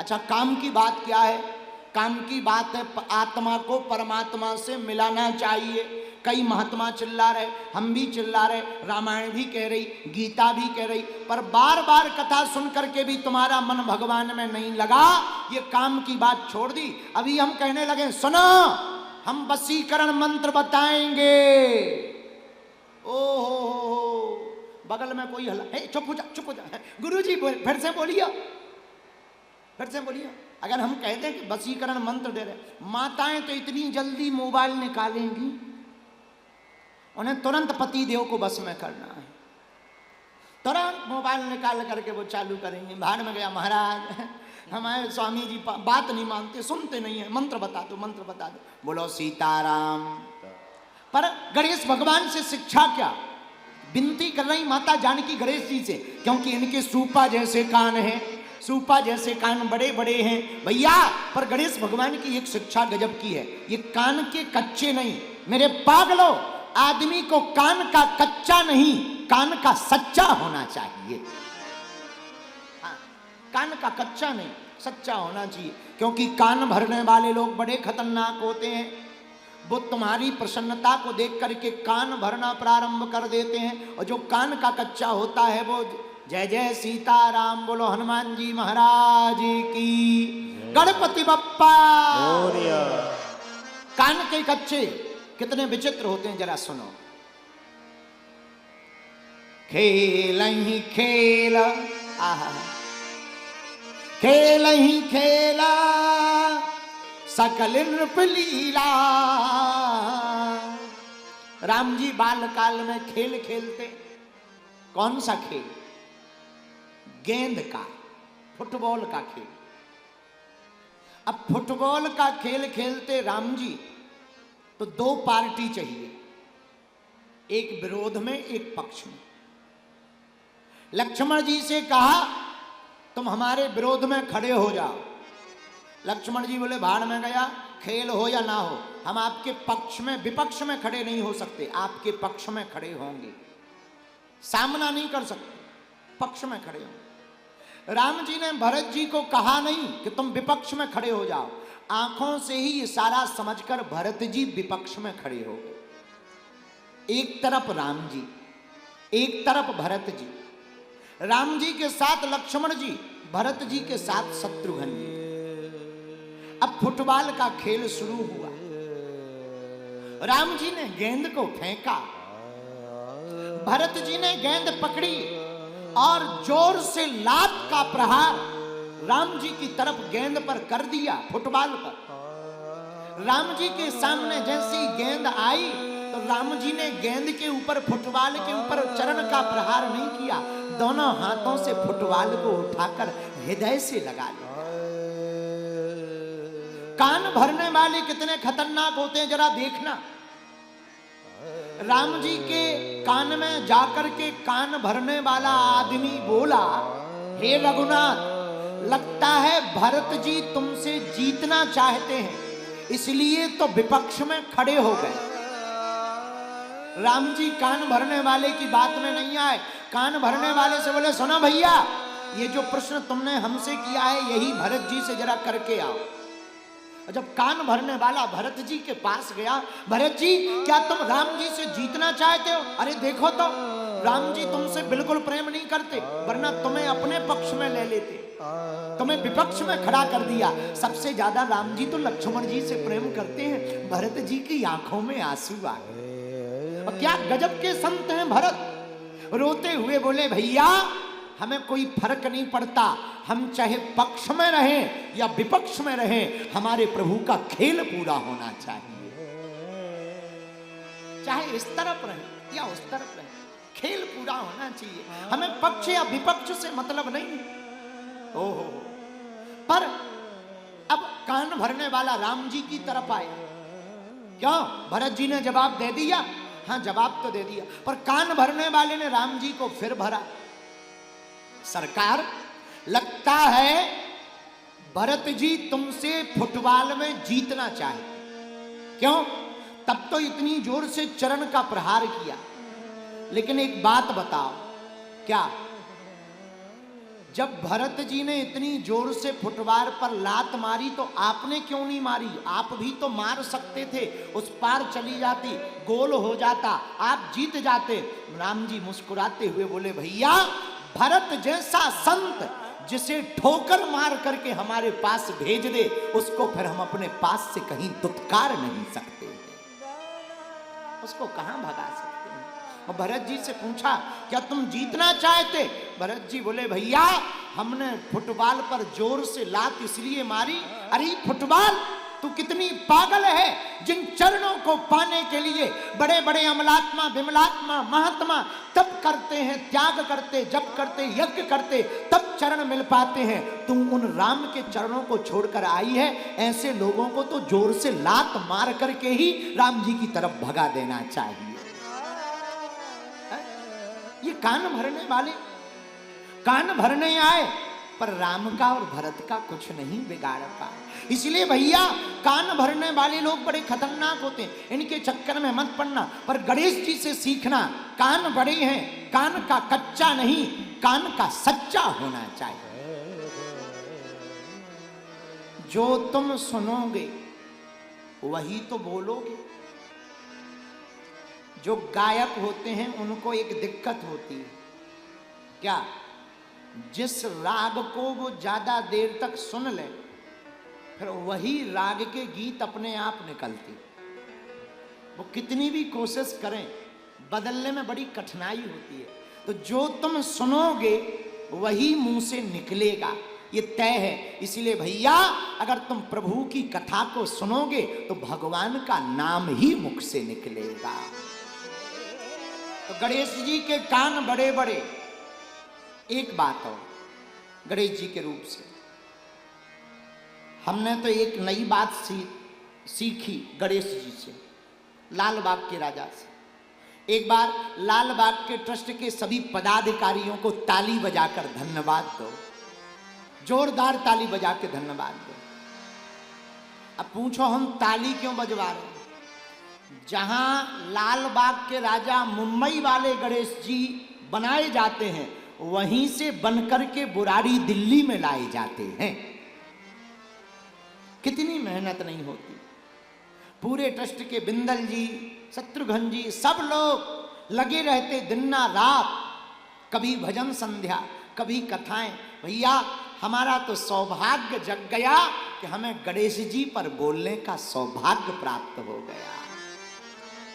अच्छा, काम की बात क्या है? काम की बात है आत्मा को परमात्मा से मिलाना चाहिए। कई महात्मा चिल्ला रहे, हम भी चिल्ला रहे, रामायण भी कह रही, गीता भी कह रही, पर बार बार कथा सुन करके भी तुम्हारा मन भगवान में नहीं लगा। ये काम की बात छोड़ दी। अभी हम कहने लगे, सुनो हम वशीकरण मंत्र बताएंगे। ओहो, बगल में कोई हला, चुप हो जा, चुप हो जा। गुरुजी फिर से बोलिए, फिर से बोलिए। अगर हम कहते हैं कि वशीकरण मंत्र दे रहे, माताएं तो इतनी जल्दी मोबाइल निकालेंगी, उन्हें तुरंत पति देव को बस में करना है, तुरंत मोबाइल निकाल करके वो चालू करेंगे। भाड़ में गया महाराज, हमारे स्वामी जी बात नहीं मानते, सुनते नहीं है, मंत्र बता दो, मंत्र बता दो। बोलो सीताराम। पर गणेश भगवान से शिक्षा क्या? विनती कर रही माता जानकी गणेश जी से, क्योंकि इनके सूपा जैसे कान हैं, सूपा जैसे कान बड़े बड़े हैं भैया। पर गणेश भगवान की एक शिक्षा गजब की है, ये कान के कच्चे नहीं। मेरे पागलों, आदमी को कान का कच्चा नहीं, कान का सच्चा होना चाहिए। हाँ, कान का कच्चा नहीं, सच्चा होना चाहिए। क्योंकि कान भरने वाले लोग बड़े खतरनाक होते हैं। वो तुम्हारी प्रसन्नता को देख करके कान भरना प्रारंभ कर देते हैं, और जो कान का कच्चा होता है वो जय जय सीताराम बोलो, हनुमान जी महाराज की, गणपति बप्पा। कान के कच्चे कितने विचित्र होते हैं, जरा सुनो। खेल ही खेल, आहा, खेल ही खेला सकल नृप लीला। राम जी बाल काल में खेल खेलते। कौन सा खेल? गेंद का, फुटबॉल का खेल। अब फुटबॉल का खेल खेलते राम जी, तो दो पार्टी चाहिए, एक विरोध में एक पक्ष में। लक्ष्मण जी से कहा तुम हमारे विरोध में खड़े हो जाओ। लक्ष्मण जी बोले भाड़ में गया, खेल हो या ना हो, हम आपके पक्ष में, विपक्ष में खड़े नहीं हो सकते, आपके पक्ष में खड़े होंगे, सामना नहीं कर सकते, पक्ष में खड़े होंगे। राम जी ने भरत जी को कहा नहीं कि तुम विपक्ष में खड़े हो जाओ, आंखों से ही इशारा समझकर भरत जी विपक्ष में खड़े हो गए। एक तरफ राम जी, एक तरफ भरत जी। राम जी के साथ लक्ष्मण जी, भरत जी के साथ शत्रुघ्न जी। अब फुटबॉल का खेल शुरू हुआ। राम जी ने गेंद को फेंका, भरत जी ने गेंद पकड़ी और जोर से लात का प्रहार राम जी की तरफ गेंद पर कर दिया, फुटबॉल पर। राम जी के सामने जैसी गेंद आई तो राम जी ने गेंद के ऊपर, फुटबॉल के ऊपर चरण का प्रहार नहीं किया, दोनों हाथों से फुटबॉल को उठाकर हृदय से लगा लिया। कान भरने वाले कितने खतरनाक होते हैं, जरा देखना। राम जी के कान में जाकर के कान भरने वाला आदमी बोला, हे रघुनाथ, लगता है भरत जी तुमसे जीतना चाहते हैं, इसलिए तो विपक्ष में खड़े हो गए। राम जी कान भरने वाले की बात में नहीं आए, कान भरने वाले से बोले सुनो भैया, ये जो प्रश्न तुमने हमसे किया है यही भरत जी से जरा करके आओ। जब कान भरने वाला भरत जी के पास गया, भरत जी क्या तुम राम जी से जीतना चाहते हो? अरे देखो तो राम जी तुमसे बिल्कुल प्रेम नहीं करते, वरना तुम्हें अपने पक्ष में ले लेते, तुम्हें विपक्ष में खड़ा कर दिया। सबसे ज्यादा राम जी तो लक्ष्मण जी से प्रेम करते हैं। भरत जी की आंखों में आंसू आ गए। और क्या गजब के संत हैं भरत। रोते हुए बोले भैया हमें कोई फर्क नहीं पड़ता, हम चाहे पक्ष में रहें या विपक्ष में रहें, हमारे प्रभु का खेल पूरा होना चाहिए। चाहे इस तरफ रहे या उस तरफ रहे, खेल पूरा होना चाहिए। हमें पक्ष या विपक्ष से मतलब नहीं। ओहो, पर अब कान भरने वाला राम जी की तरफ आया। क्यों? भरत जी ने जवाब दे दिया। हाँ, जवाब तो दे दिया, पर कान भरने वाले ने राम जी को फिर भरा। सरकार, लगता है भरत जी तुमसे फुटबॉल में जीतना चाहे। क्यों? तब तो इतनी जोर से चरण का प्रहार किया। लेकिन एक बात बताओ, क्या जब भरत जी ने इतनी जोर से फुटवार पर लात मारी तो आपने क्यों नहीं मारी? आप भी तो मार सकते थे, उस पार चली जाती, गोल हो जाता, आप जीत जाते। राम जी मुस्कुराते हुए बोले, भैया भरत जैसा संत जिसे ठोकर मार करके हमारे पास भेज दे, उसको फिर हम अपने पास से कहीं दुत्कार नहीं सकते, उसको कहां भगा सकते हैं? और भरत जी से पूछा, क्या तुम जीतना चाहते? भरत जी बोले, भैया हमने फुटबॉल पर जोर से लात इसलिए मारी। अरे फुटबॉल, तू कितनी पागल है, जिन चरणों को पाने के लिए बड़े बड़े अमलात्मा विमलात्मा महात्मा तप करते हैं, त्याग करते, जप करते, यज्ञ करते, तब चरण मिल पाते हैं। तुम उन राम के चरणों को छोड़कर आई है। ऐसे लोगों को तो जोर से लात मार करके ही राम जी की तरफ भगा देना चाहिए। ये कान भरने वाले कान भरने आए, पर राम का और भरत का कुछ नहीं बिगाड़ पाए। इसलिए भैया कान भरने वाले लोग बड़े खतरनाक होते हैं, इनके चक्कर में मत पड़ना। पर गणेश जी से सीखना, कान बड़े हैं, कान का कच्चा नहीं, कान का सच्चा होना चाहिए। जो तुम सुनोगे वही तो बोलोगे। जो गायक होते हैं उनको एक दिक्कत होती है, क्या? जिस राग को वो ज्यादा देर तक सुन ले, फिर वही राग के गीत अपने आप निकलते। वो कितनी भी कोशिश करें, बदलने में बड़ी कठिनाई होती है। तो जो तुम सुनोगे वही मुंह से निकलेगा, ये तय है। इसीलिए भैया अगर तुम प्रभु की कथा को सुनोगे तो भगवान का नाम ही मुख से निकलेगा। तो गणेश जी के कान बड़े बड़े। एक बात और गणेश जी के रूप से हमने तो एक नई बात सीखी गणेश जी से, लाल बाग के राजा से। एक बार लाल बाग के ट्रस्ट के सभी पदाधिकारियों को ताली बजाकर धन्यवाद दो, जोरदार ताली बजा के धन्यवाद दो। अब पूछो हम ताली क्यों बजवा रहे हैं? जहां लाल बाग के राजा मुंबई वाले गणेश जी बनाए जाते हैं, वहीं से बनकर के बुराड़ी दिल्ली में लाए जाते हैं। कितनी मेहनत नहीं होती। पूरे ट्रस्ट के बिंदल जी, शत्रुघ्न जी, सब लोग लगे रहते दिन रात, कभी भजन संध्या, कभी कथाएं। भैया हमारा तो सौभाग्य जग गया कि हमें गणेश जी पर बोलने का सौभाग्य प्राप्त हो गया।